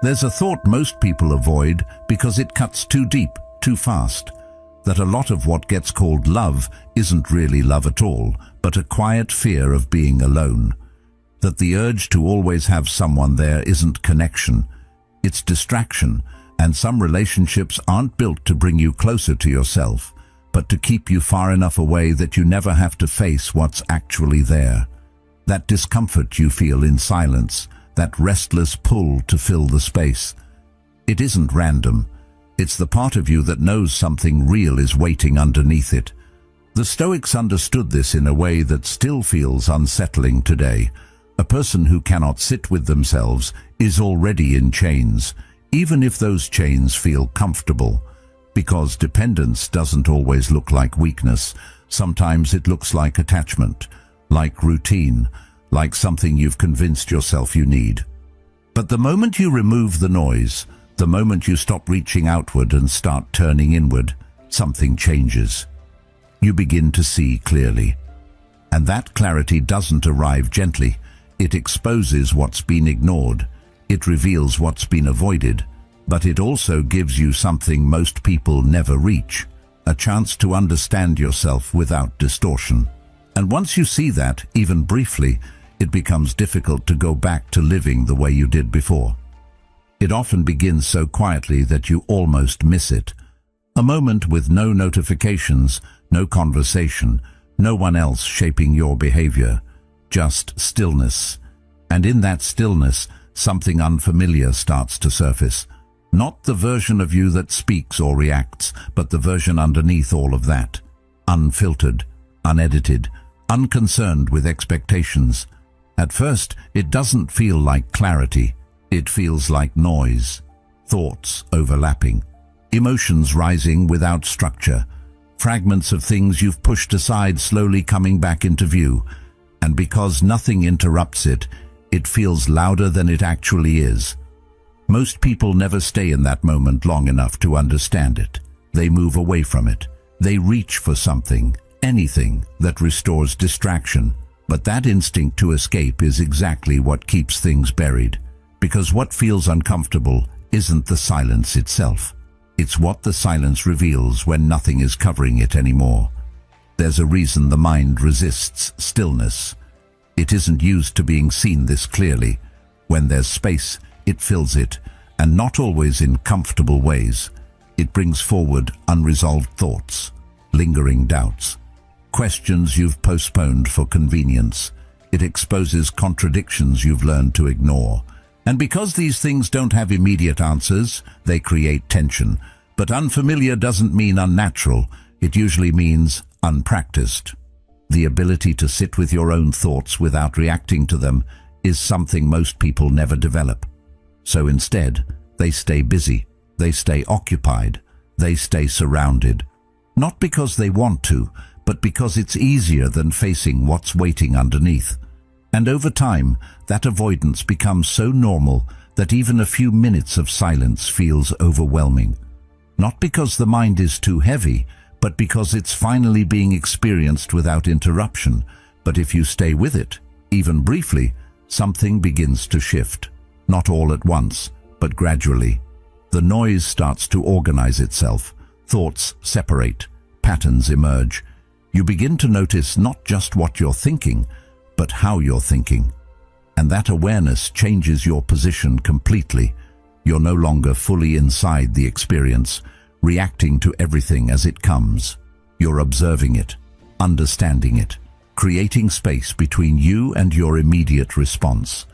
There's a thought most people avoid because it cuts too deep, too fast, that a lot of what gets called love isn't really love at all, but a quiet fear of being alone. That the urge to always have someone there isn't connection, it's distraction, and some relationships aren't built to bring you closer to yourself, but to keep you far enough away that you never have to face what's actually there. That discomfort you feel in silence, that restless pull to fill the space. It isn't random. It's the part of you that knows something real is waiting underneath it. The Stoics understood this in a way that still feels unsettling today. A person who cannot sit with themselves is already in chains, even if those chains feel comfortable. Because dependence doesn't always look like weakness. Sometimes it looks like attachment, like routine, like something you've convinced yourself you need. But the moment you remove the noise, the moment you stop reaching outward and start turning inward, something changes. You begin to see clearly. And that clarity doesn't arrive gently. It exposes what's been ignored. It reveals what's been avoided. But it also gives you something most people never reach, a chance to understand yourself without distortion. And once you see that, even briefly, it becomes difficult to go back to living the way you did before. It often begins so quietly that you almost miss it. A moment with no notifications, no conversation, no one else shaping your behavior, just stillness. And in that stillness, something unfamiliar starts to surface. Not the version of you that speaks or reacts, but the version underneath all of that. Unfiltered, unedited, unconcerned with expectations. At first, it doesn't feel like clarity. It feels like noise, thoughts overlapping, emotions rising without structure, fragments of things you've pushed aside slowly coming back into view. And because nothing interrupts it, it feels louder than it actually is. Most people never stay in that moment long enough to understand it. They move away from it. They reach for something, anything, that restores distraction. But that instinct to escape is exactly what keeps things buried. Because what feels uncomfortable isn't the silence itself. It's what the silence reveals when nothing is covering it anymore. There's a reason the mind resists stillness. It isn't used to being seen this clearly. When there's space, it fills it, and not always in comfortable ways. It brings forward unresolved thoughts, lingering doubts, questions you've postponed for convenience. It exposes contradictions you've learned to ignore. And because these things don't have immediate answers, they create tension. But unfamiliar doesn't mean unnatural. It usually means unpracticed. The ability to sit with your own thoughts without reacting to them is something most people never develop. So instead, they stay busy, they stay occupied, they stay surrounded. Not because they want to, but because it's easier than facing what's waiting underneath. And over time, that avoidance becomes so normal that even a few minutes of silence feels overwhelming. Not because the mind is too heavy, but because it's finally being experienced without interruption. But if you stay with it, even briefly, something begins to shift. Not all at once, but gradually. The noise starts to organize itself. Thoughts separate. Patterns emerge. You begin to notice not just what you're thinking, but how you're thinking. And that awareness changes your position completely. You're no longer fully inside the experience, reacting to everything as it comes. You're observing it, understanding it, creating space between you and your immediate response.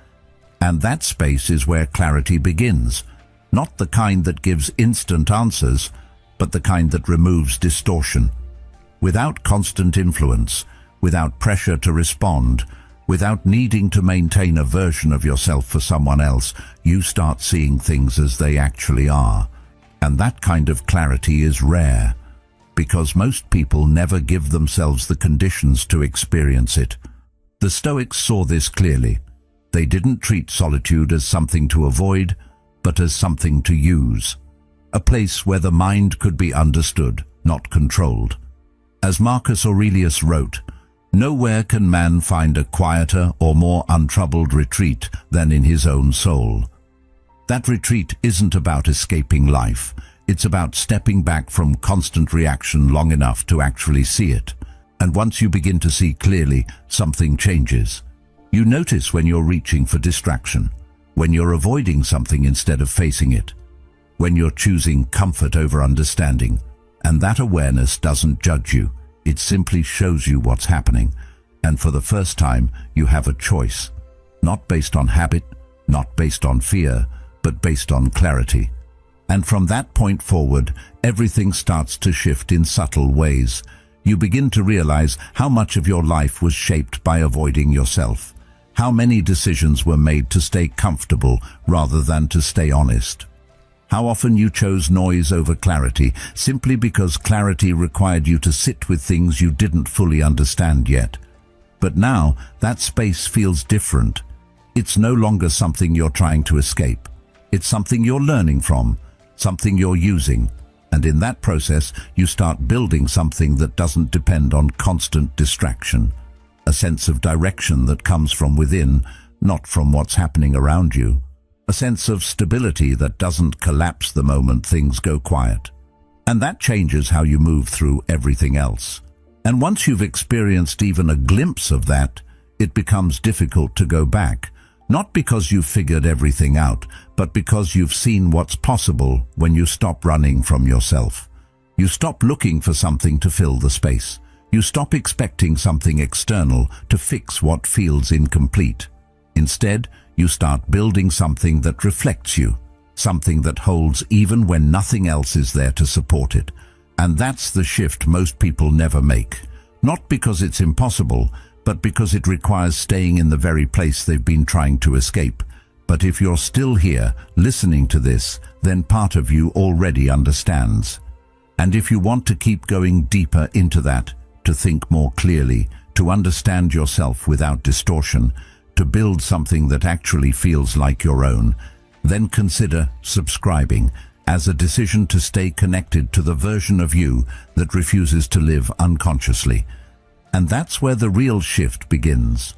And that space is where clarity begins, not the kind that gives instant answers, but the kind that removes distortion. Without constant influence, without pressure to respond, without needing to maintain a version of yourself for someone else, you start seeing things as they actually are. And that kind of clarity is rare, because most people never give themselves the conditions to experience it. The Stoics saw this clearly. They didn't treat solitude as something to avoid, but as something to use. A place where the mind could be understood, not controlled. As Marcus Aurelius wrote, "Nowhere can man find a quieter or more untroubled retreat than in his own soul." That retreat isn't about escaping life. It's about stepping back from constant reaction long enough to actually see it. And once you begin to see clearly, something changes. You notice when you're reaching for distraction, when you're avoiding something instead of facing it, when you're choosing comfort over understanding. And that awareness doesn't judge you. It simply shows you what's happening. And for the first time, you have a choice. Not based on habit, not based on fear, but based on clarity. And from that point forward, everything starts to shift in subtle ways. You begin to realize how much of your life was shaped by avoiding yourself. How many decisions were made to stay comfortable rather than to stay honest. How often you chose noise over clarity simply because clarity required you to sit with things you didn't fully understand yet. But now, that space feels different. It's no longer something you're trying to escape. It's something you're learning from, something you're using. And in that process, you start building something that doesn't depend on constant distraction. A sense of direction that comes from within, not from what's happening around you. A sense of stability that doesn't collapse the moment things go quiet. And that changes how you move through everything else. And once you've experienced even a glimpse of that, it becomes difficult to go back. Not because you've figured everything out, but because you've seen what's possible when you stop running from yourself. You stop looking for something to fill the space. You stop expecting something external to fix what feels incomplete. Instead, you start building something that reflects you, something that holds even when nothing else is there to support it. And that's the shift most people never make. Not because it's impossible, but because it requires staying in the very place they've been trying to escape. But if you're still here, listening to this, then part of you already understands. And if you want to keep going deeper into that, to think more clearly, to understand yourself without distortion, to build something that actually feels like your own, then consider subscribing as a decision to stay connected to the version of you that refuses to live unconsciously. And that's where the real shift begins.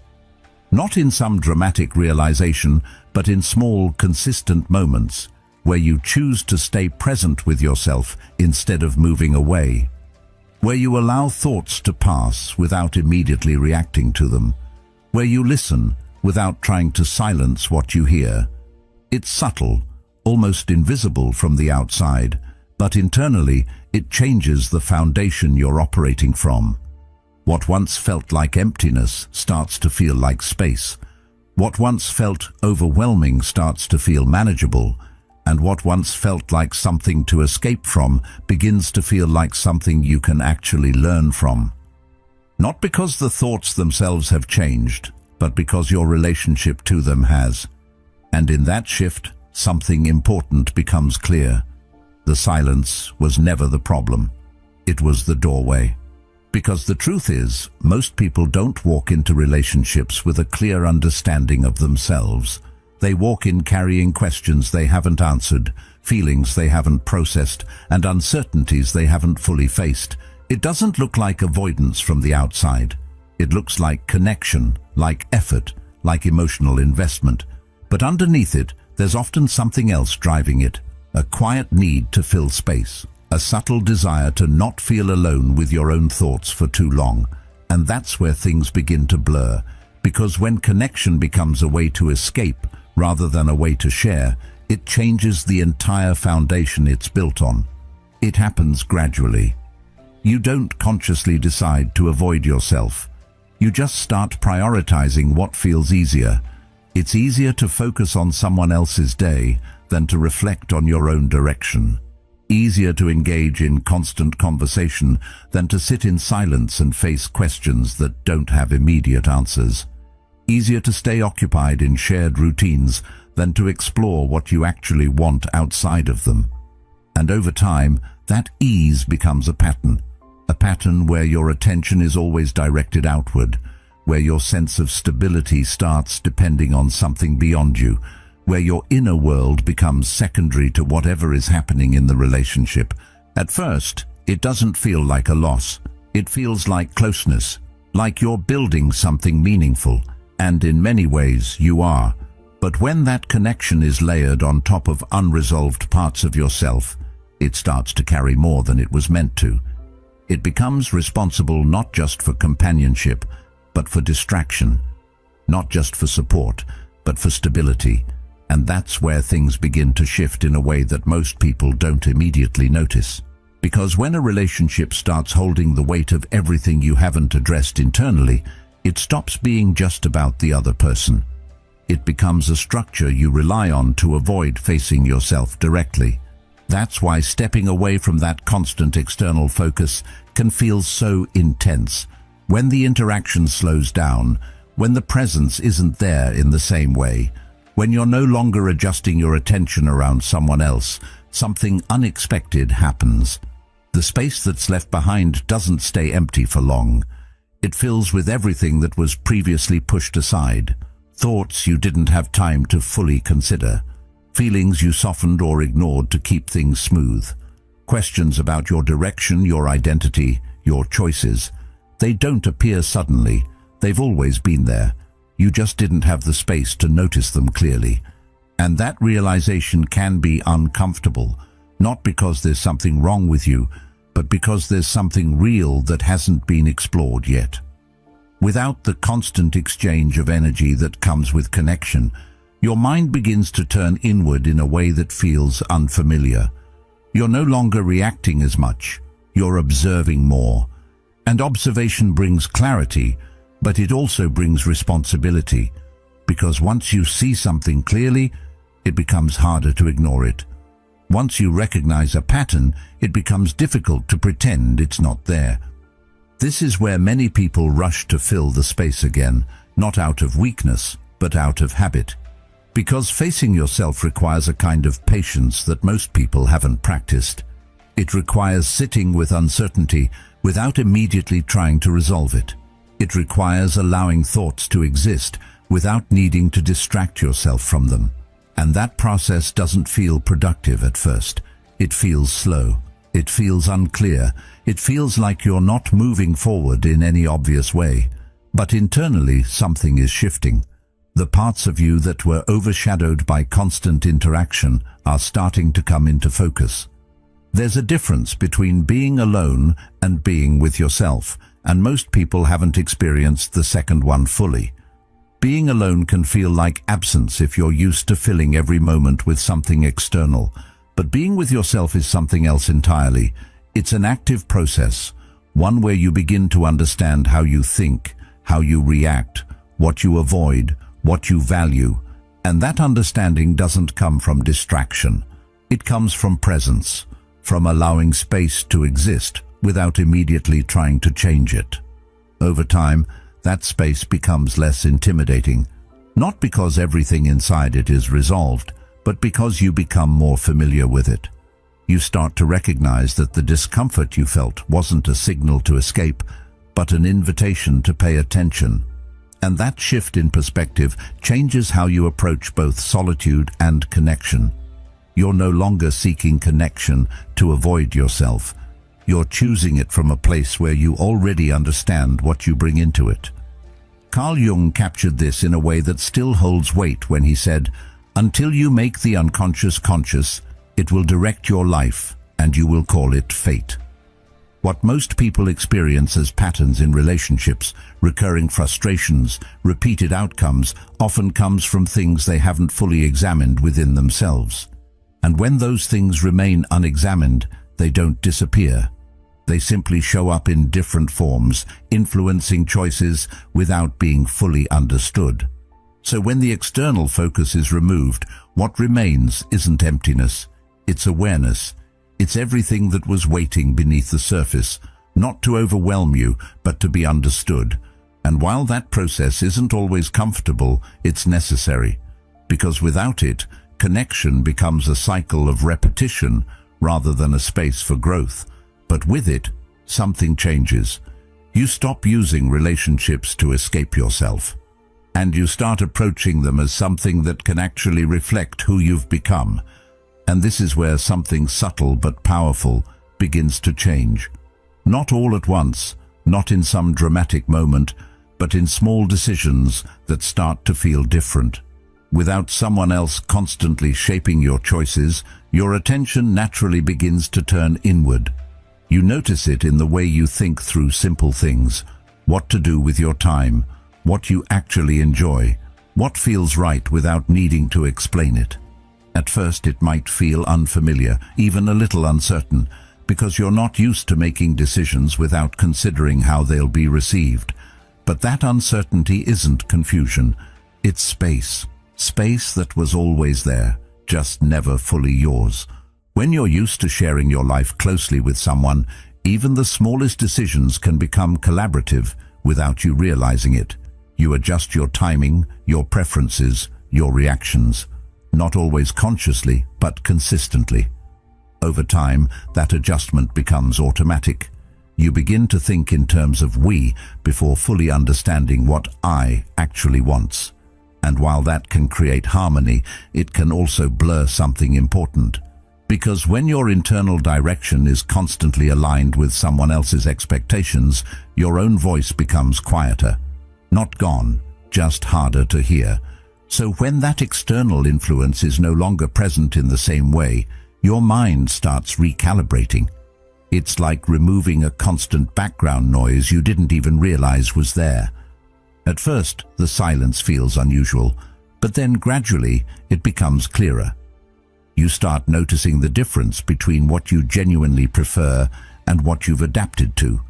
Not in some dramatic realization, but in small, consistent moments where you choose to stay present with yourself instead of moving away. Where you allow thoughts to pass without immediately reacting to them. Where you listen without trying to silence what you hear. It's subtle, almost invisible from the outside, but internally it changes the foundation you're operating from. What once felt like emptiness starts to feel like space. What once felt overwhelming starts to feel manageable. And what once felt like something to escape from begins to feel like something you can actually learn from. Not because the thoughts themselves have changed, but because your relationship to them has. And in that shift, something important becomes clear. The silence was never the problem. It was the doorway. Because the truth is, most people don't walk into relationships with a clear understanding of themselves. They walk in carrying questions they haven't answered, feelings they haven't processed, and uncertainties they haven't fully faced. It doesn't look like avoidance from the outside. It looks like connection, like effort, like emotional investment. But underneath it, there's often something else driving it, a quiet need to fill space. A subtle desire to not feel alone with your own thoughts for too long. And that's where things begin to blur. Because when connection becomes a way to escape rather than a way to share, it changes the entire foundation it's built on. It happens gradually. You don't consciously decide to avoid yourself. You just start prioritizing what feels easier. It's easier to focus on someone else's day than to reflect on your own direction. Easier to engage in constant conversation than to sit in silence and face questions that don't have immediate answers. Easier to stay occupied in shared routines than to explore what you actually want outside of them. And over time, that ease becomes a pattern where your attention is always directed outward, where your sense of stability starts depending on something beyond you, where your inner world becomes secondary to whatever is happening in the relationship. At first, it doesn't feel like a loss. It feels like closeness, like you're building something meaningful, and in many ways you are. But when that connection is layered on top of unresolved parts of yourself, it starts to carry more than it was meant to. It becomes responsible not just for companionship, but for distraction, not just for support, but for stability. And that's where things begin to shift in a way that most people don't immediately notice. Because when a relationship starts holding the weight of everything you haven't addressed internally, it stops being just about the other person. It becomes a structure you rely on to avoid facing yourself directly. That's why stepping away from that constant external focus can feel so intense. When the interaction slows down, when the presence isn't there in the same way, when you're no longer adjusting your attention around someone else, something unexpected happens. The space that's left behind doesn't stay empty for long. It fills with everything that was previously pushed aside. Thoughts you didn't have time to fully consider. Feelings you softened or ignored to keep things smooth. Questions about your direction, your identity, your choices. They don't appear suddenly. They've always been there. You just didn't have the space to notice them clearly. And that realization can be uncomfortable, not because there's something wrong with you, but because there's something real that hasn't been explored yet. Without the constant exchange of energy that comes with connection, your mind begins to turn inward in a way that feels unfamiliar. You're no longer reacting as much, you're observing more. And observation brings clarity, but it also brings responsibility, because once you see something clearly, it becomes harder to ignore it. Once you recognize a pattern, it becomes difficult to pretend it's not there. This is where many people rush to fill the space again, not out of weakness, but out of habit. Because facing yourself requires a kind of patience that most people haven't practiced. It requires sitting with uncertainty without immediately trying to resolve it. It requires allowing thoughts to exist without needing to distract yourself from them. And that process doesn't feel productive at first. It feels slow. It feels unclear. It feels like you're not moving forward in any obvious way. But internally, something is shifting. The parts of you that were overshadowed by constant interaction are starting to come into focus. There's a difference between being alone and being with yourself, and most people haven't experienced the second one fully. Being alone can feel like absence if you're used to filling every moment with something external, but being with yourself is something else entirely. It's an active process, one where you begin to understand how you think, how you react, what you avoid, what you value, and that understanding doesn't come from distraction. It comes from presence, from allowing space to exist without immediately trying to change it. Over time, that space becomes less intimidating, not because everything inside it is resolved, but because you become more familiar with it. You start to recognize that the discomfort you felt wasn't a signal to escape, but an invitation to pay attention. And that shift in perspective changes how you approach both solitude and connection. You're no longer seeking connection to avoid yourself. You're choosing it from a place where you already understand what you bring into it. Carl Jung captured this in a way that still holds weight when he said, "Until you make the unconscious conscious, it will direct your life, and you will call it fate." What most people experience as patterns in relationships, recurring frustrations, repeated outcomes, often comes from things they haven't fully examined within themselves. And when those things remain unexamined, they don't disappear. They simply show up in different forms, influencing choices without being fully understood. So when the external focus is removed, what remains isn't emptiness, it's awareness. It's everything that was waiting beneath the surface, not to overwhelm you, but to be understood. And while that process isn't always comfortable, it's necessary. Because without it, connection becomes a cycle of repetition rather than a space for growth. But with it, something changes. You stop using relationships to escape yourself, and you start approaching them as something that can actually reflect who you've become. And this is where something subtle but powerful begins to change. Not all at once, not in some dramatic moment, but in small decisions that start to feel different. Without someone else constantly shaping your choices, your attention naturally begins to turn inward. You notice it in the way you think through simple things: what to do with your time, what you actually enjoy, what feels right without needing to explain it. At first it might feel unfamiliar, even a little uncertain, because you're not used to making decisions without considering how they'll be received. But that uncertainty isn't confusion, it's space. Space that was always there, just never fully yours. When you're used to sharing your life closely with someone, even the smallest decisions can become collaborative without you realizing it. You adjust your timing, your preferences, your reactions, not always consciously, but consistently. Over time, that adjustment becomes automatic. You begin to think in terms of we before fully understanding what I actually wants. And while that can create harmony, it can also blur something important. Because when your internal direction is constantly aligned with someone else's expectations, your own voice becomes quieter. Not gone, just harder to hear. So when that external influence is no longer present in the same way, your mind starts recalibrating. It's like removing a constant background noise you didn't even realize was there. At first, the silence feels unusual, but then gradually it becomes clearer. You start noticing the difference between what you genuinely prefer and what you've adapted to.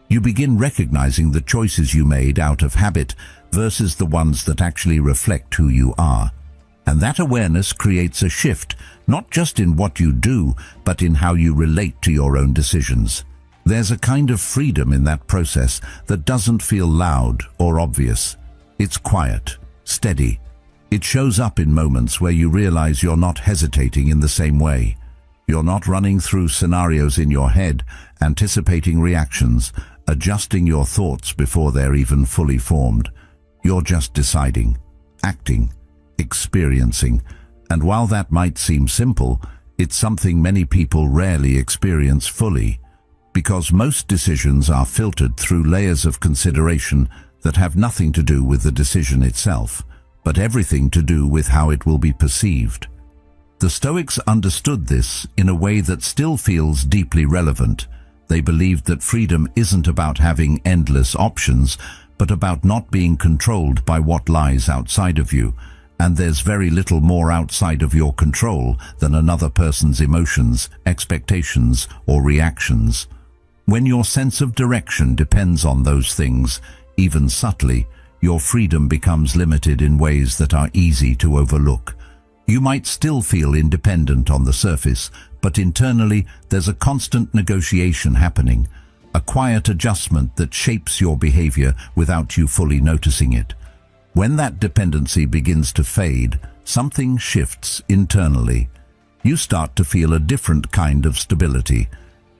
You begin recognizing the choices you made out of habit versus the ones that actually reflect who you are. And that awareness creates a shift, not just in what you do, but in how you relate to your own decisions. There's a kind of freedom in that process that doesn't feel loud or obvious. It's quiet, steady. It shows up in moments where you realize you're not hesitating in the same way. You're not running through scenarios in your head, anticipating reactions, adjusting your thoughts before they're even fully formed. You're just deciding, acting, experiencing. And while that might seem simple, it's something many people rarely experience fully. Because most decisions are filtered through layers of consideration that have nothing to do with the decision itself, but everything to do with how it will be perceived. The Stoics understood this in a way that still feels deeply relevant. They believed that freedom isn't about having endless options, but about not being controlled by what lies outside of you. And there's very little more outside of your control than another person's emotions, expectations, or reactions. When your sense of direction depends on those things, even subtly, your freedom becomes limited in ways that are easy to overlook. You might still feel independent on the surface, but internally there's a constant negotiation happening, a quiet adjustment that shapes your behavior without you fully noticing it. When that dependency begins to fade, something shifts internally. You start to feel a different kind of stability.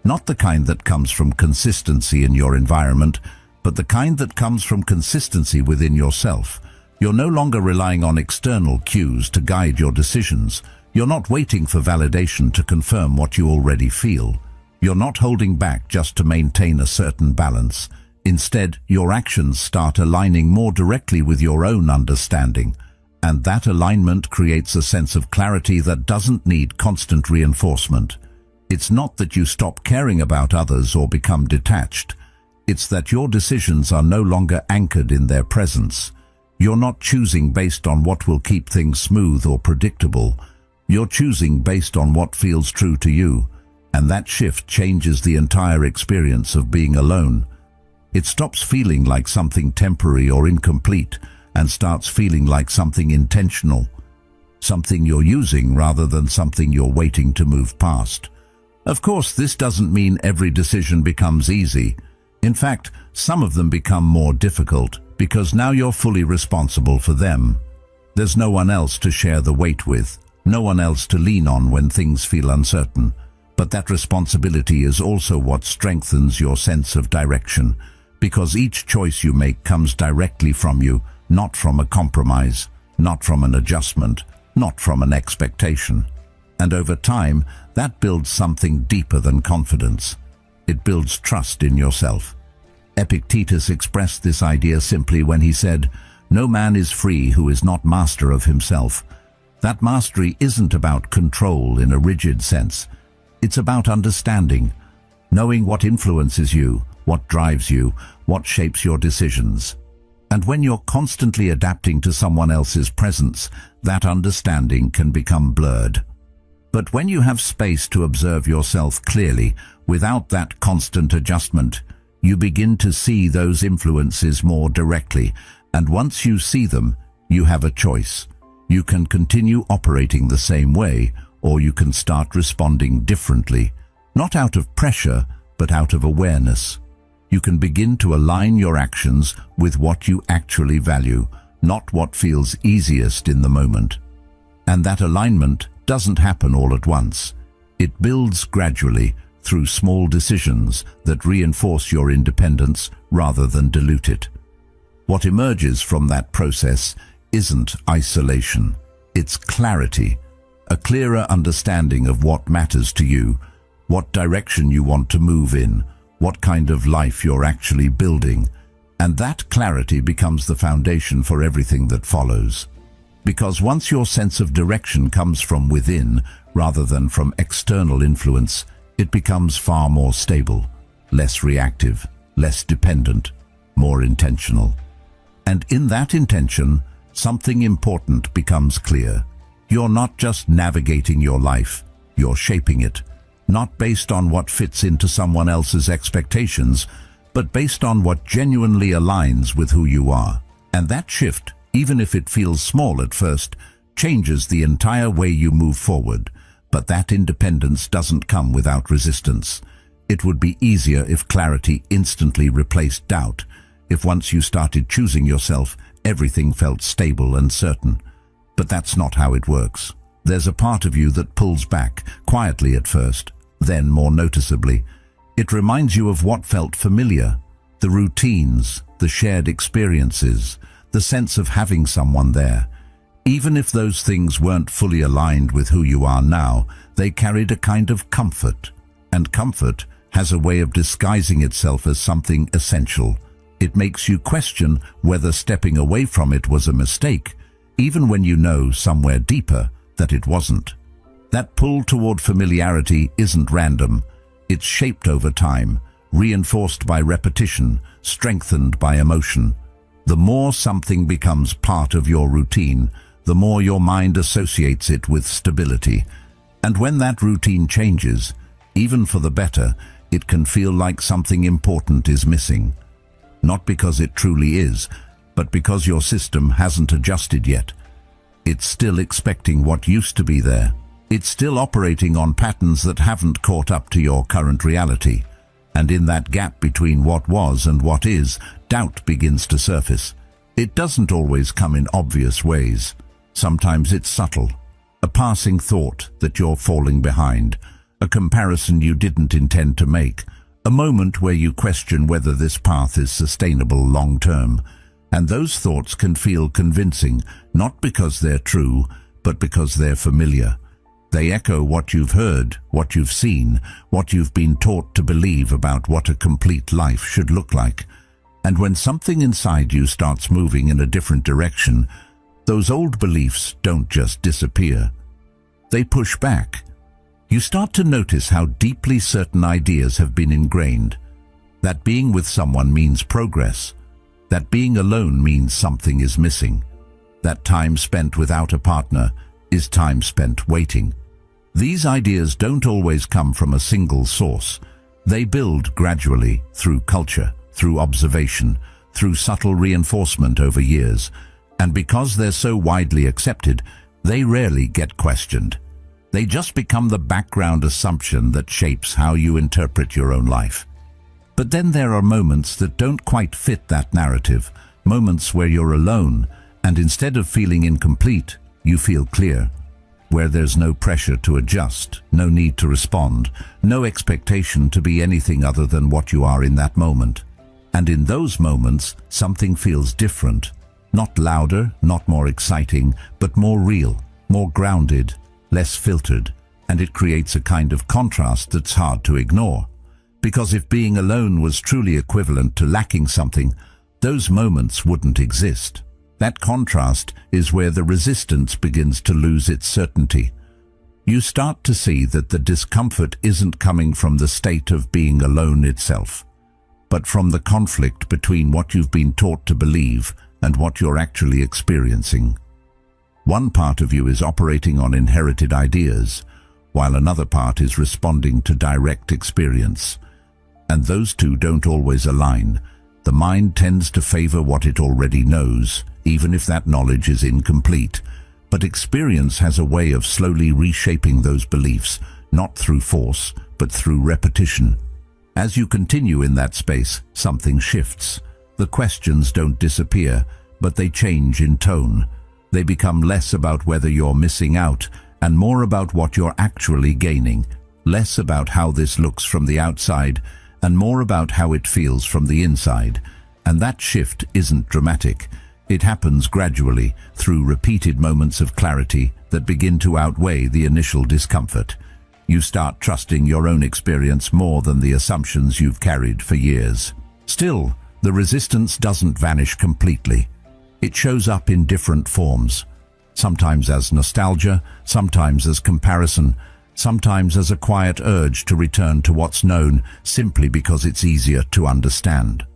Not the kind that comes from consistency in your environment, but the kind that comes from consistency within yourself. You're no longer relying on external cues to guide your decisions. You're not waiting for validation to confirm what you already feel. You're not holding back just to maintain a certain balance. Instead, your actions start aligning more directly with your own understanding. And that alignment creates a sense of clarity that doesn't need constant reinforcement. It's not that you stop caring about others or become detached. It's that your decisions are no longer anchored in their presence. You're not choosing based on what will keep things smooth or predictable. You're choosing based on what feels true to you. And that shift changes the entire experience of being alone. It stops feeling like something temporary or incomplete and starts feeling like something intentional. Something you're using rather than something you're waiting to move past. Of course, this doesn't mean every decision becomes easy. In fact, some of them become more difficult because now you're fully responsible for them. There's no one else to share the weight with, no one else to lean on when things feel uncertain. But that responsibility is also what strengthens your sense of direction, because each choice you make comes directly from you, not from a compromise, not from an adjustment, not from an expectation. And over time, that builds something deeper than confidence. It builds trust in yourself. Epictetus expressed this idea simply when he said, No man is free who is not master of himself. That mastery isn't about control in a rigid sense. It's about understanding, knowing what influences you, what drives you, what shapes your decisions. And when you're constantly adapting to someone else's presence, that understanding can become blurred. But when you have space to observe yourself clearly, without that constant adjustment, you begin to see those influences more directly, and once you see them, you have a choice. You can continue operating the same way, or you can start responding differently, not out of pressure, but out of awareness. You can begin to align your actions with what you actually value, not what feels easiest in the moment. And that alignment doesn't happen all at once. It builds gradually through small decisions that reinforce your independence rather than dilute it. What emerges from that process isn't isolation, it's clarity, a clearer understanding of what matters to you, what direction you want to move in, what kind of life you're actually building, and that clarity becomes the foundation for everything that follows. Because once your sense of direction comes from within rather than from external influence, it becomes far more stable, less reactive, less dependent, more intentional. And in that intention, something important becomes clear. You're not just navigating your life, you're shaping it, not based on what fits into someone else's expectations, but based on what genuinely aligns with who you are. And that shift, even if it feels small at first, changes the entire way you move forward. But that independence doesn't come without resistance. It would be easier if clarity instantly replaced doubt, if once you started choosing yourself, everything felt stable and certain. But that's not how it works. There's a part of you that pulls back, quietly at first, then more noticeably. It reminds you of what felt familiar, the routines, the shared experiences, the sense of having someone there. Even if those things weren't fully aligned with who you are now, they carried a kind of comfort. And comfort has a way of disguising itself as something essential. It makes you question whether stepping away from it was a mistake, even when you know somewhere deeper that it wasn't. That pull toward familiarity isn't random. It's shaped over time, reinforced by repetition, strengthened by emotion. The more something becomes part of your routine, the more your mind associates it with stability. And when that routine changes, even for the better, it can feel like something important is missing. Not because it truly is, but because your system hasn't adjusted yet. It's still expecting what used to be there. It's still operating on patterns that haven't caught up to your current reality. And in that gap between what was and what is, doubt begins to surface. It doesn't always come in obvious ways. Sometimes it's subtle. A passing thought that you're falling behind, a comparison you didn't intend to make, a moment where you question whether this path is sustainable long-term. And those thoughts can feel convincing, not because they're true, but because they're familiar. They echo what you've heard, what you've seen, what you've been taught to believe about what a complete life should look like. And when something inside you starts moving in a different direction, those old beliefs don't just disappear. They push back. You start to notice how deeply certain ideas have been ingrained. That being with someone means progress. That being alone means something is missing. That time spent without a partner is time spent waiting. These ideas don't always come from a single source. They build gradually through culture, through observation, through subtle reinforcement over years. And because they're so widely accepted, they rarely get questioned. They just become the background assumption that shapes how you interpret your own life. But then there are moments that don't quite fit that narrative, moments where you're alone, and instead of feeling incomplete, you feel clear, where there's no pressure to adjust, no need to respond, no expectation to be anything other than what you are in that moment. And in those moments, something feels different, not louder, not more exciting, but more real, more grounded, less filtered, and it creates a kind of contrast that's hard to ignore. Because if being alone was truly equivalent to lacking something, those moments wouldn't exist. That contrast is where the resistance begins to lose its certainty. You start to see that the discomfort isn't coming from the state of being alone itself, but from the conflict between what you've been taught to believe and what you're actually experiencing. One part of you is operating on inherited ideas, while another part is responding to direct experience. And those two don't always align. The mind tends to favor what it already knows, even if that knowledge is incomplete. But experience has a way of slowly reshaping those beliefs, not through force, but through repetition. As you continue in that space, something shifts. The questions don't disappear, but they change in tone. They become less about whether you're missing out and more about what you're actually gaining, less about how this looks from the outside and more about how it feels from the inside. And that shift isn't dramatic. It happens gradually, through repeated moments of clarity that begin to outweigh the initial discomfort. You start trusting your own experience more than the assumptions you've carried for years. Still, the resistance doesn't vanish completely. It shows up in different forms, sometimes as nostalgia, sometimes as comparison, sometimes as a quiet urge to return to what's known simply because it's easier to understand.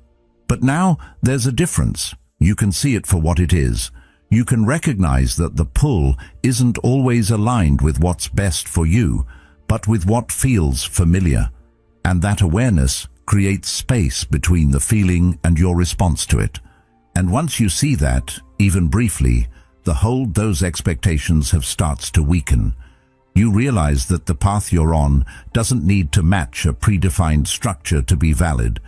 But now there's a difference. You can see it for what it is. You can recognize that the pull isn't always aligned with what's best for you, but with what feels familiar. And that awareness creates space between the feeling and your response to it. And once you see that, even briefly, the hold those expectations have starts to weaken. You realize that the path you're on doesn't need to match a predefined structure to be valid.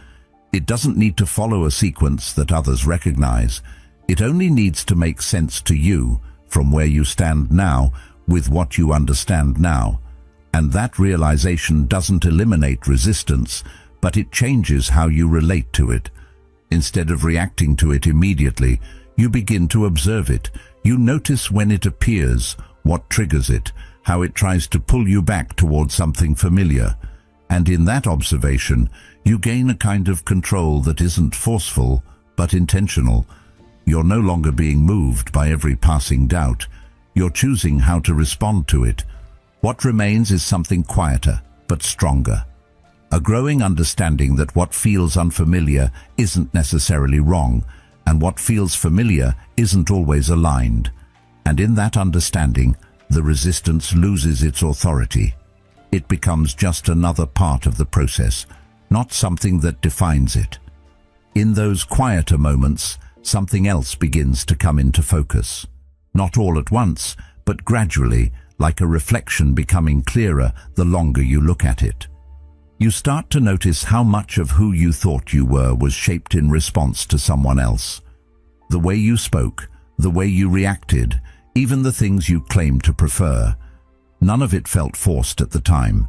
It doesn't need to follow a sequence that others recognize. It only needs to make sense to you, from where you stand now, with what you understand now. And that realization doesn't eliminate resistance, but it changes how you relate to it. Instead of reacting to it immediately, you begin to observe it. You notice when it appears, what triggers it, how it tries to pull you back towards something familiar. And in that observation, you gain a kind of control that isn't forceful, but intentional. You're no longer being moved by every passing doubt. You're choosing how to respond to it. What remains is something quieter, but stronger. A growing understanding that what feels unfamiliar isn't necessarily wrong, and what feels familiar isn't always aligned. And in that understanding, the resistance loses its authority. It becomes just another part of the process, not something that defines it. In those quieter moments, something else begins to come into focus. Not all at once, but gradually, like a reflection becoming clearer the longer you look at it. You start to notice how much of who you thought you were was shaped in response to someone else. The way you spoke, the way you reacted, even the things you claimed to prefer. None of it felt forced at the time.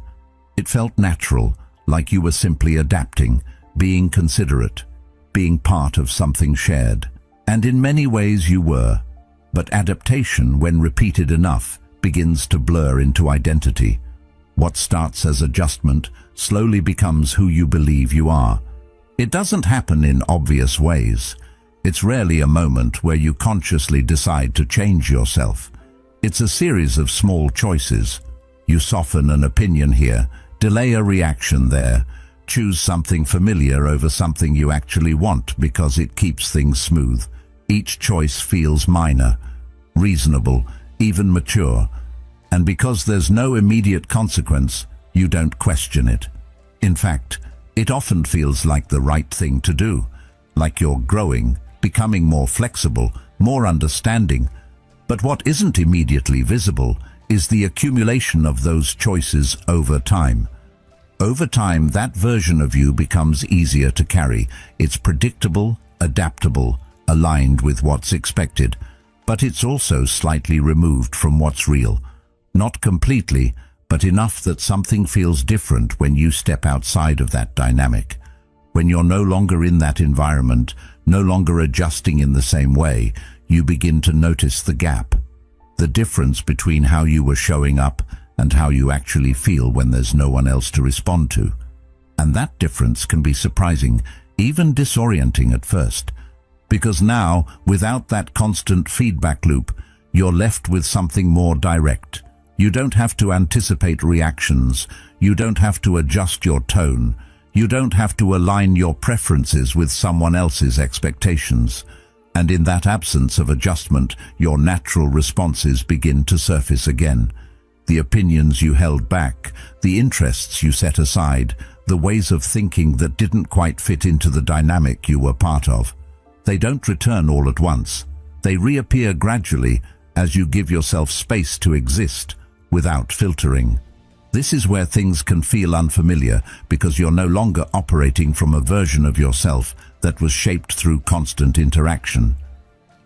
It felt natural, like you were simply adapting, being considerate, being part of something shared. And in many ways you were. But adaptation, when repeated enough, begins to blur into identity. What starts as adjustment slowly becomes who you believe you are. It doesn't happen in obvious ways. It's rarely a moment where you consciously decide to change yourself. It's a series of small choices. You soften an opinion here, delay a reaction there, choose something familiar over something you actually want because it keeps things smooth. Each choice feels minor, reasonable, even mature. And because there's no immediate consequence, you don't question it. In fact, it often feels like the right thing to do, like you're growing, becoming more flexible, more understanding. But what isn't immediately visible is the accumulation of those choices over time. Over time, that version of you becomes easier to carry. It's predictable, adaptable, aligned with what's expected, but it's also slightly removed from what's real. Not completely, but enough that something feels different when you step outside of that dynamic. When you're no longer in that environment, no longer adjusting in the same way, you begin to notice the gap, the difference between how you were showing up and how you actually feel when there's no one else to respond to. And that difference can be surprising, even disorienting at first. Because now, without that constant feedback loop, you're left with something more direct. You don't have to anticipate reactions. You don't have to adjust your tone. You don't have to align your preferences with someone else's expectations. And in that absence of adjustment, your natural responses begin to surface again. The opinions you held back, the interests you set aside, the ways of thinking that didn't quite fit into the dynamic you were part of. They don't return all at once. They reappear gradually as you give yourself space to exist without filtering. This is where things can feel unfamiliar because you're no longer operating from a version of yourself that was shaped through constant interaction.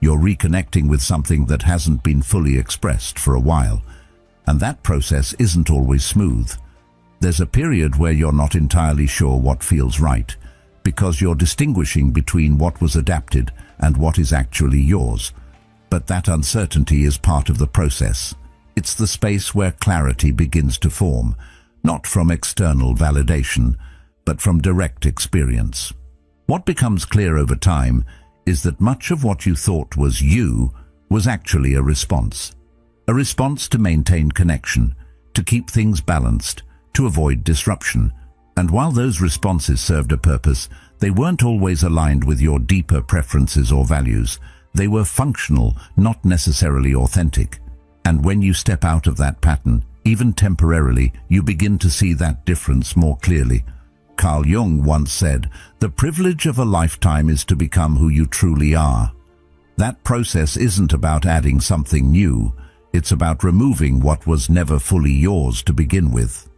You're reconnecting with something that hasn't been fully expressed for a while, and that process isn't always smooth. There's a period where you're not entirely sure what feels right, because you're distinguishing between what was adapted and what is actually yours. But that uncertainty is part of the process. It's the space where clarity begins to form, not from external validation, but from direct experience. What becomes clear over time is that much of what you thought was you was actually a response to maintain connection, to keep things balanced, to avoid disruption. And while those responses served a purpose, they weren't always aligned with your deeper preferences or values. They were functional, not necessarily authentic. And when you step out of that pattern, even temporarily, you begin to see that difference more clearly. Carl Jung once said, "The privilege of a lifetime is to become who you truly are." That process isn't about adding something new. It's about removing what was never fully yours to begin with.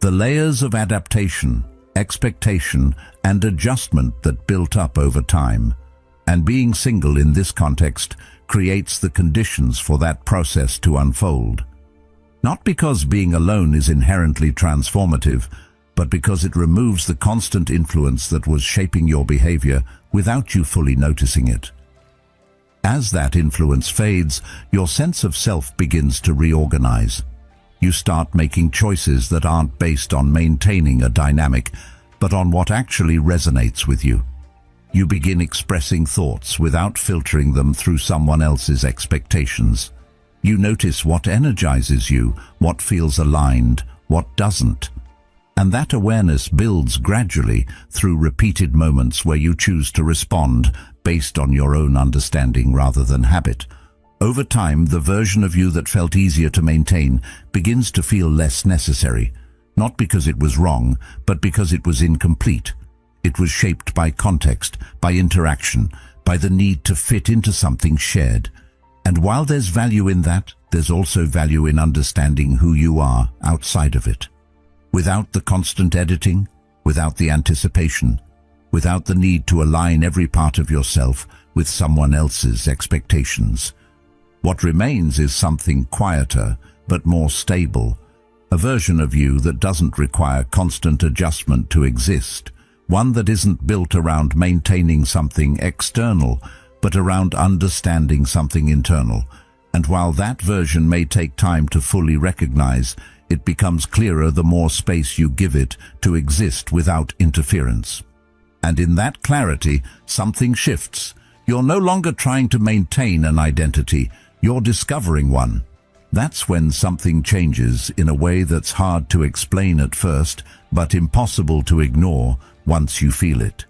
The layers of adaptation, expectation, and adjustment that built up over time. And being single in this context creates the conditions for that process to unfold. Not because being alone is inherently transformative, but because it removes the constant influence that was shaping your behavior without you fully noticing it. As that influence fades, your sense of self begins to reorganize. You start making choices that aren't based on maintaining a dynamic, but on what actually resonates with you. You begin expressing thoughts without filtering them through someone else's expectations. You notice what energizes you, what feels aligned, what doesn't. And that awareness builds gradually through repeated moments where you choose to respond based on your own understanding rather than habit. Over time, the version of you that felt easier to maintain begins to feel less necessary, not because it was wrong, but because it was incomplete. It was shaped by context, by interaction, by the need to fit into something shared. And while there's value in that, there's also value in understanding who you are outside of it. Without the constant editing, without the anticipation, without the need to align every part of yourself with someone else's expectations. What remains is something quieter, but more stable, a version of you that doesn't require constant adjustment to exist, one that isn't built around maintaining something external, but around understanding something internal. And while that version may take time to fully recognize, it becomes clearer the more space you give it to exist without interference. And in that clarity, something shifts. You're no longer trying to maintain an identity, you're discovering one. That's when something changes in a way that's hard to explain at first, but impossible to ignore once you feel it.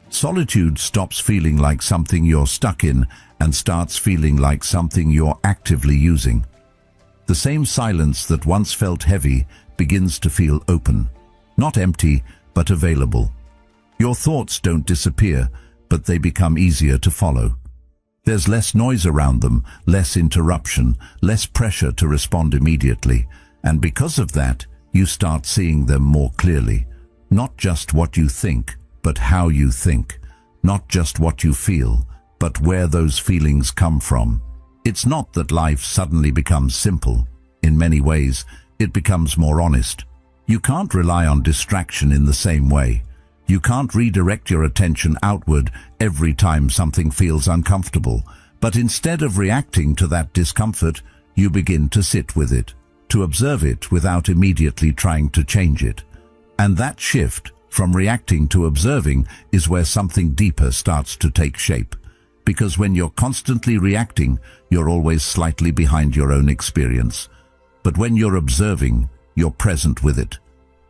Solitude stops feeling like something you're stuck in and starts feeling like something you're actively using. The same silence that once felt heavy begins to feel open, not empty, but available. Your thoughts don't disappear, but they become easier to follow. There's less noise around them, less interruption, less pressure to respond immediately, and because of that, you start seeing them more clearly. Not just what you think, but how you think. Not just what you feel, but where those feelings come from. It's not that life suddenly becomes simple. In many ways, it becomes more honest. You can't rely on distraction in the same way. You can't redirect your attention outward every time something feels uncomfortable, but instead of reacting to that discomfort, you begin to sit with it, to observe it without immediately trying to change it. And that shift from reacting to observing is where something deeper starts to take shape. because when you're constantly reacting, you're always slightly behind your own experience. But when you're observing, you're present with it.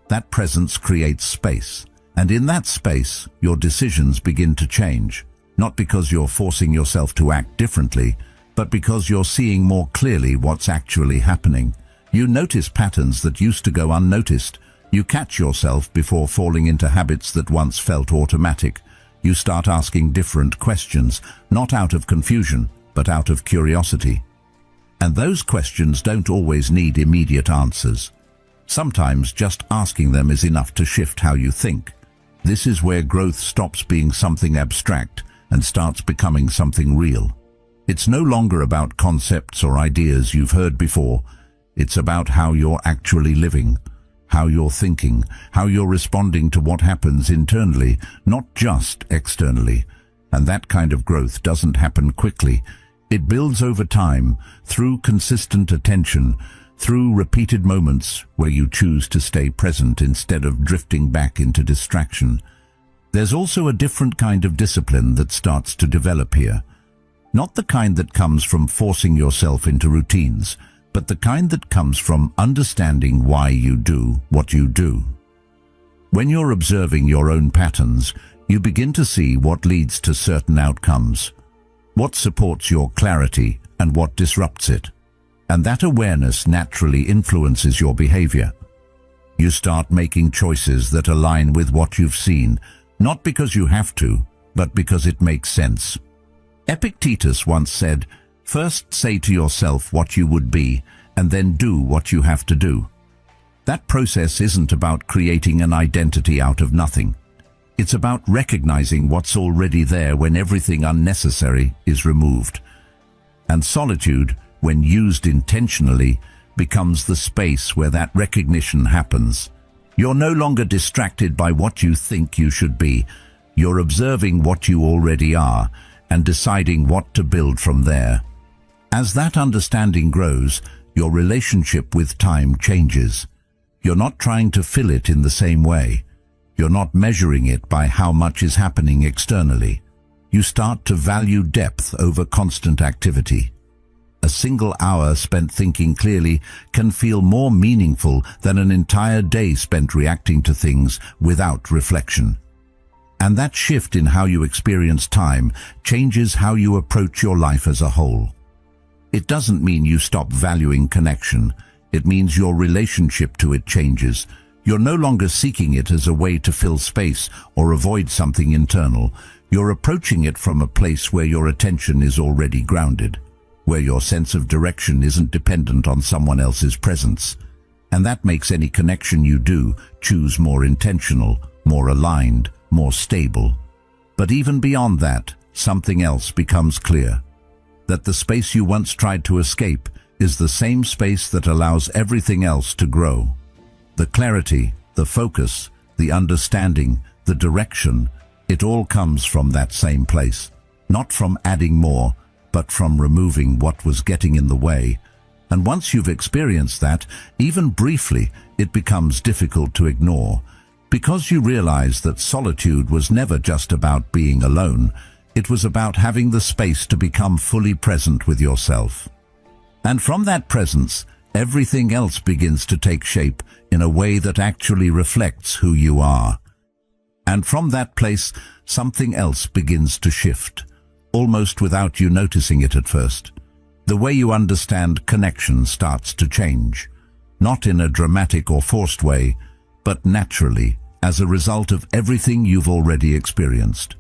That presence creates space. And in that space, your decisions begin to change. Not because you're forcing yourself to act differently, but because you're seeing more clearly what's actually happening. You notice patterns that used to go unnoticed. You catch yourself before falling into habits that once felt automatic. You start asking different questions, not out of confusion, but out of curiosity. And those questions don't always need immediate answers. Sometimes just asking them is enough to shift how you think. This is where growth stops being something abstract and starts becoming something real. It's no longer about concepts or ideas you've heard before. It's about how you're actually living, how you're thinking, how you're responding to what happens internally, not just externally. And that kind of growth doesn't happen quickly. It builds over time, through consistent attention, through repeated moments where you choose to stay present instead of drifting back into distraction. There's also a different kind of discipline that starts to develop here. Not the kind that comes from forcing yourself into routines, but the kind that comes from understanding why you do what you do. When you're observing your own patterns, you begin to see what leads to certain outcomes, what supports your clarity and what disrupts it. And that awareness naturally influences your behavior. You start making choices that align with what you've seen, not because you have to, but because it makes sense. Epictetus once said, "First say to yourself what you would be, and then do what you have to do." That process isn't about creating an identity out of nothing. It's about recognizing what's already there when everything unnecessary is removed. And solitude, when used intentionally, becomes the space where that recognition happens. You're no longer distracted by what you think you should be. You're observing what you already are and deciding what to build from there. As that understanding grows, your relationship with time changes. You're not trying to fill it in the same way. You're not measuring it by how much is happening externally. You start to value depth over constant activity. A single hour spent thinking clearly can feel more meaningful than an entire day spent reacting to things without reflection. And that shift in how you experience time changes how you approach your life as a whole. It doesn't mean you stop valuing connection. It means your relationship to it changes. You're no longer seeking it as a way to fill space or avoid something internal. You're approaching it from a place where your attention is already grounded, where your sense of direction isn't dependent on someone else's presence. And that makes any connection you do choose more intentional, more aligned, more stable. But even beyond that, something else becomes clear. That the space you once tried to escape is the same space that allows everything else to grow. The clarity, the focus, the understanding, the direction, it all comes from that same place. Not from adding more, but from removing what was getting in the way. And once you've experienced that, even briefly, it becomes difficult to ignore. Because you realize that solitude was never just about being alone. It was about having the space to become fully present with yourself. And from that presence, everything else begins to take shape in a way that actually reflects who you are. And from that place, something else begins to shift, almost without you noticing it at first. The way you understand connection starts to change, not in a dramatic or forced way, but naturally, as a result of everything you've already experienced.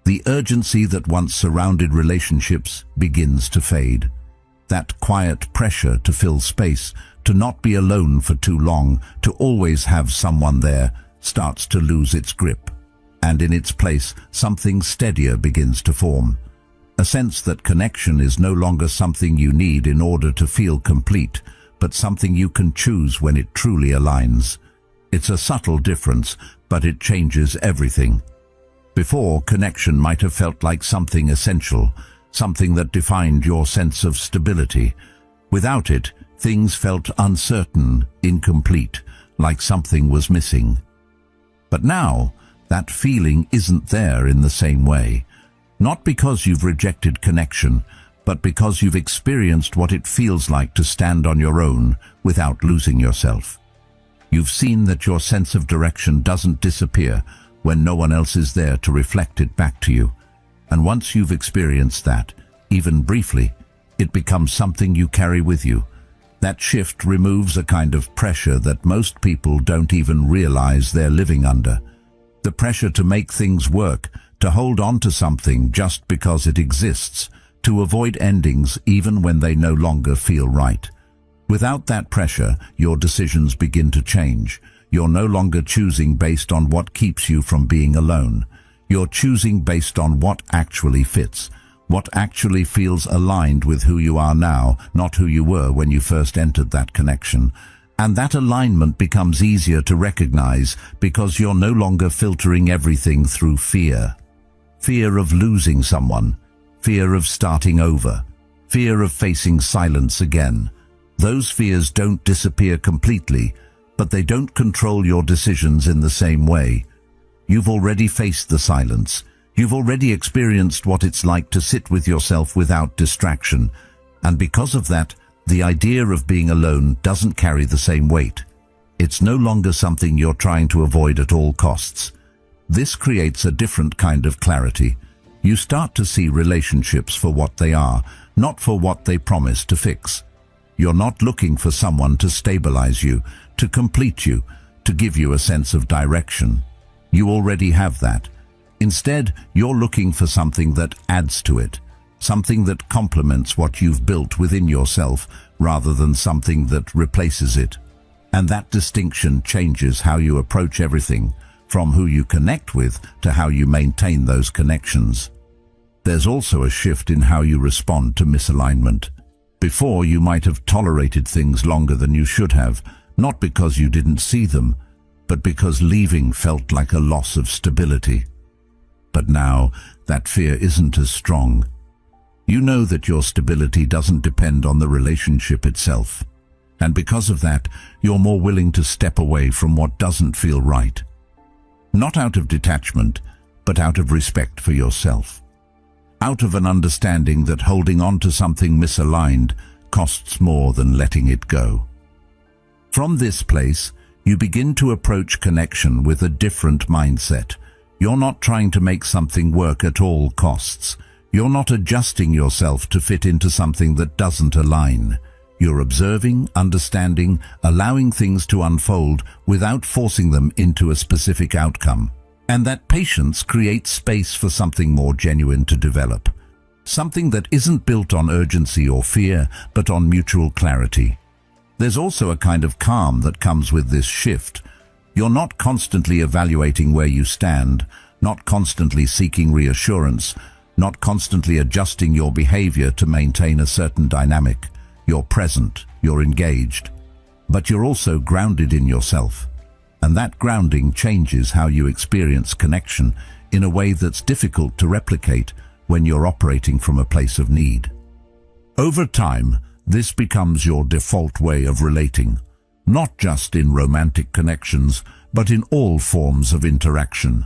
The urgency that once surrounded relationships begins to fade. That quiet pressure to fill space, to not be alone for too long, to always have someone there, starts to lose its grip. And in its place, something steadier begins to form. A sense that connection is no longer something you need in order to feel complete, but something you can choose when it truly aligns. It's a subtle difference, but it changes everything. Before, connection might have felt like something essential, something that defined your sense of stability. Without it, things felt uncertain, incomplete, like something was missing. But now, that feeling isn't there in the same way. Not because you've rejected connection, but because you've experienced what it feels like to stand on your own without losing yourself. You've seen that your sense of direction doesn't disappear when no one else is there to reflect it back to you. And once you've experienced that, even briefly, it becomes something you carry with you. That shift removes a kind of pressure that most people don't even realize they're living under. The pressure to make things work, to hold on to something just because it exists, to avoid endings even when they no longer feel right. Without that pressure, your decisions begin to change. You're no longer choosing based on what keeps you from being alone. You're choosing based on what actually fits, what actually feels aligned with who you are now, not who you were when you first entered that connection. And that alignment becomes easier to recognize because you're no longer filtering everything through fear. Fear of losing someone, fear of starting over, fear of facing silence again. Those fears don't disappear completely, but they don't control your decisions in the same way. You've already faced the silence. You've already experienced what it's like to sit with yourself without distraction, and because of that, the idea of being alone doesn't carry the same weight. It's no longer something you're trying to avoid at all costs. This creates a different kind of clarity. You start to see relationships for what they are, not for what they promise to fix. You're not looking for someone to stabilize you, to complete you, to give you a sense of direction. You already have that. Instead, you're looking for something that adds to it, something that complements what you've built within yourself rather than something that replaces it. And that distinction changes how you approach everything, from who you connect with to how you maintain those connections. There's also a shift in how you respond to misalignment. Before, you might have tolerated things longer than you should have, not because you didn't see them, but because leaving felt like a loss of stability. But now, that fear isn't as strong. You know that your stability doesn't depend on the relationship itself, and because of that, you're more willing to step away from what doesn't feel right. Not out of detachment, but out of respect for yourself. Out of an understanding that holding on to something misaligned costs more than letting it go. From this place, you begin to approach connection with a different mindset. You're not trying to make something work at all costs. You're not adjusting yourself to fit into something that doesn't align. You're observing, understanding, allowing things to unfold without forcing them into a specific outcome. And that patience creates space for something more genuine to develop. Something that isn't built on urgency or fear, but on mutual clarity. There's also a kind of calm that comes with this shift. You're not constantly evaluating where you stand, not constantly seeking reassurance, not constantly adjusting your behavior to maintain a certain dynamic. You're present, you're engaged, but you're also grounded in yourself. And that grounding changes how you experience connection in a way that's difficult to replicate when you're operating from a place of need. Over time, this becomes your default way of relating, not just in romantic connections, but in all forms of interaction.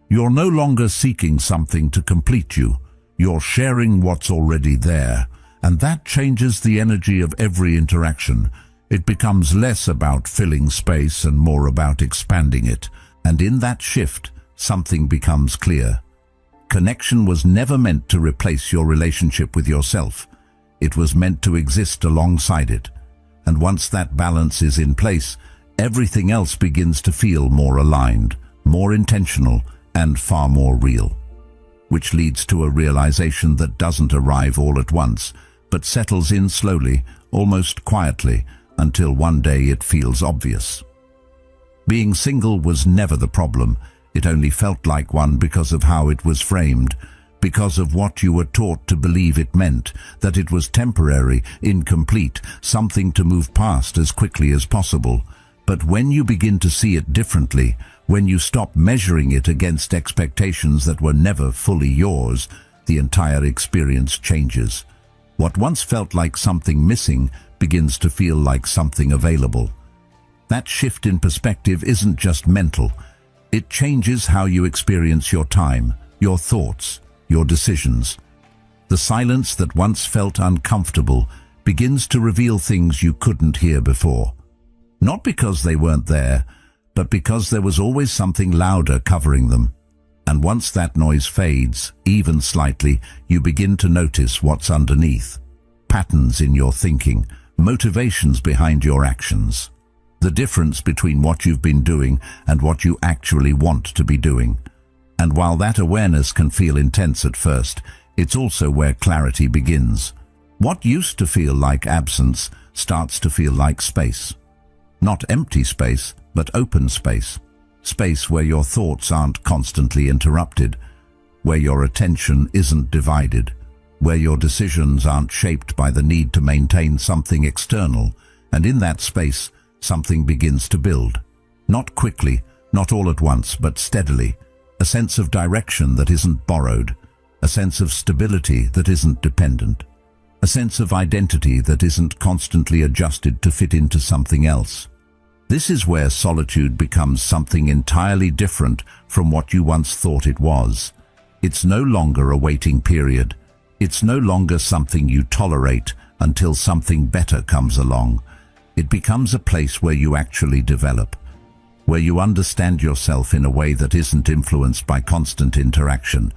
You're no longer seeking something to complete you. You're sharing what's already there, and that changes the energy of every interaction. It becomes less about filling space and more about expanding it, and in that shift, something becomes clear. Connection was never meant to replace your relationship with yourself. It was meant to exist alongside it. And once that balance is in place, everything else begins to feel more aligned, more intentional, and far more real. Which leads to a realization that doesn't arrive all at once, but settles in slowly, almost quietly, until one day it feels obvious. Being single was never the problem. It only felt like one because of how it was framed, because of what you were taught to believe it meant, that it was temporary, incomplete, something to move past as quickly as possible. But when you begin to see it differently, when you stop measuring it against expectations that were never fully yours, the entire experience changes. What once felt like something missing begins to feel like something available. That shift in perspective isn't just mental. It changes how you experience your time, your thoughts, your decisions. The silence that once felt uncomfortable begins to reveal things you couldn't hear before. Not because they weren't there, but because there was always something louder covering them. And once that noise fades, even slightly, you begin to notice what's underneath. Patterns in your thinking, motivations behind your actions. The difference between what you've been doing and what you actually want to be doing. And while that awareness can feel intense at first, it's also where clarity begins. What used to feel like absence starts to feel like space. Not empty space, but open space. Space where your thoughts aren't constantly interrupted, where your attention isn't divided, where your decisions aren't shaped by the need to maintain something external, and in that space, something begins to build. Not quickly, not all at once, but steadily. A sense of direction that isn't borrowed, a sense of stability that isn't dependent, a sense of identity that isn't constantly adjusted to fit into something else. This is where solitude becomes something entirely different from what you once thought it was. It's no longer a waiting period. It's no longer something you tolerate until something better comes along. It becomes a place where you actually develop, where you understand yourself in a way that isn't influenced by constant interaction,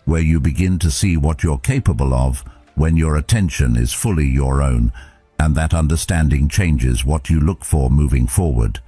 where you begin to see what you're capable of when your attention is fully your own, and that understanding changes what you look for moving forward.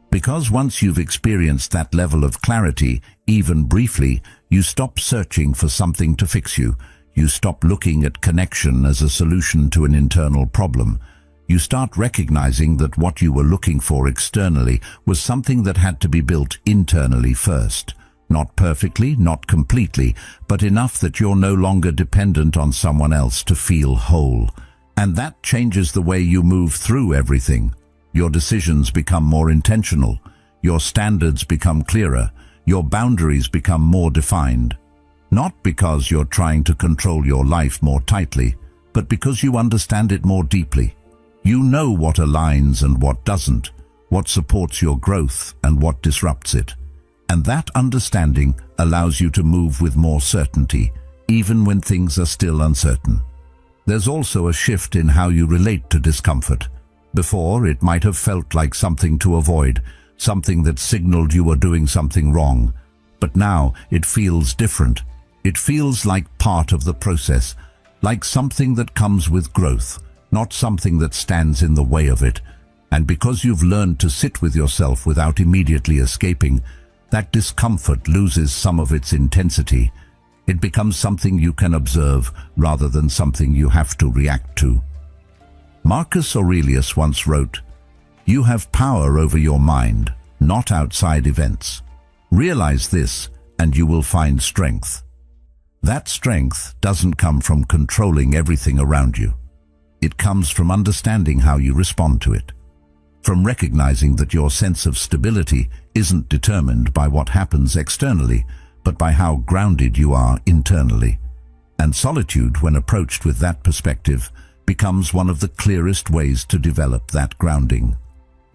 Because once you've experienced that level of clarity, even briefly, you stop searching for something to fix you. You stop looking at connection as a solution to an internal problem. You start recognizing that what you were looking for externally was something that had to be built internally first. Not perfectly, not completely, but enough that you're no longer dependent on someone else to feel whole. And that changes the way you move through everything. Your decisions become more intentional. Your standards become clearer. Your boundaries become more defined. Not because you're trying to control your life more tightly, but because you understand it more deeply. You know what aligns and what doesn't, what supports your growth and what disrupts it. And that understanding allows you to move with more certainty, even when things are still uncertain. There's also a shift in how you relate to discomfort. Before, it might have felt like something to avoid, something that signaled you were doing something wrong. But now, it feels different. It feels like part of the process, like something that comes with growth, not something that stands in the way of it. And because you've learned to sit with yourself without immediately escaping, that discomfort loses some of its intensity. It becomes something you can observe rather than something you have to react to. Marcus Aurelius once wrote, "You have power over your mind, not outside events. Realize this and you will find strength." That strength doesn't come from controlling everything around you. It comes from understanding how you respond to it. From recognizing that your sense of stability isn't determined by what happens externally, but by how grounded you are internally. And solitude, when approached with that perspective, becomes one of the clearest ways to develop that grounding.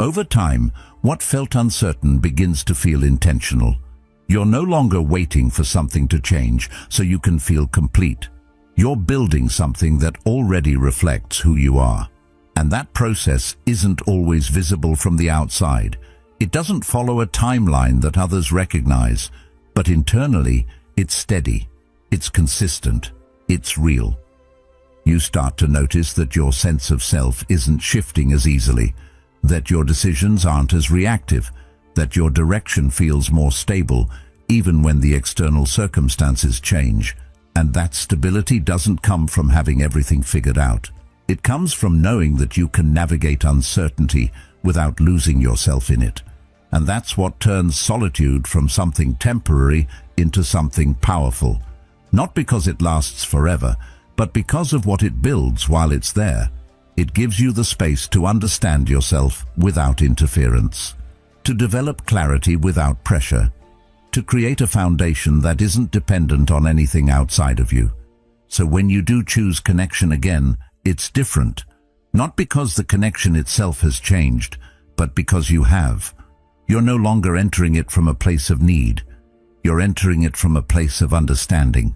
Over time, what felt uncertain begins to feel intentional. You're no longer waiting for something to change so you can feel complete. You're building something that already reflects who you are. And that process isn't always visible from the outside. It doesn't follow a timeline that others recognize, but internally, it's steady, it's consistent, it's real. You start to notice that your sense of self isn't shifting as easily, that your decisions aren't as reactive, that your direction feels more stable, even when the external circumstances change. And that stability doesn't come from having everything figured out. It comes from knowing that you can navigate uncertainty without losing yourself in it. And that's what turns solitude from something temporary into something powerful. Not because it lasts forever, but because of what it builds while it's there. It gives you the space to understand yourself without interference, to develop clarity without pressure, to create a foundation that isn't dependent on anything outside of you. So when you do choose connection again, it's different. Not because the connection itself has changed, but because you have. You're no longer entering it from a place of need. You're entering it from a place of understanding.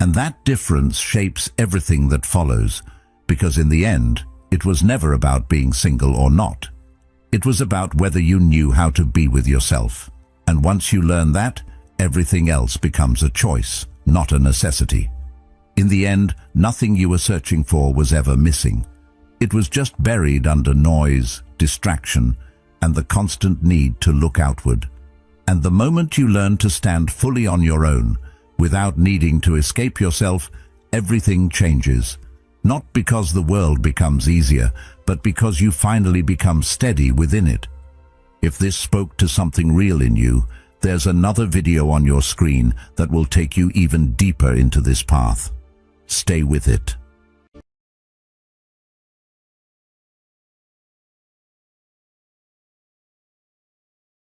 And that difference shapes everything that follows, because in the end, it was never about being single or not. It was about whether you knew how to be with yourself. And once you learn that, everything else becomes a choice, not a necessity. In the end, nothing you were searching for was ever missing. It was just buried under noise, distraction, and the constant need to look outward. And the moment you learn to stand fully on your own, without needing to escape yourself, everything changes. Not because the world becomes easier, but because you finally become steady within it. If this spoke to something real in you, there's another video on your screen that will take you even deeper into this path. Stay with it.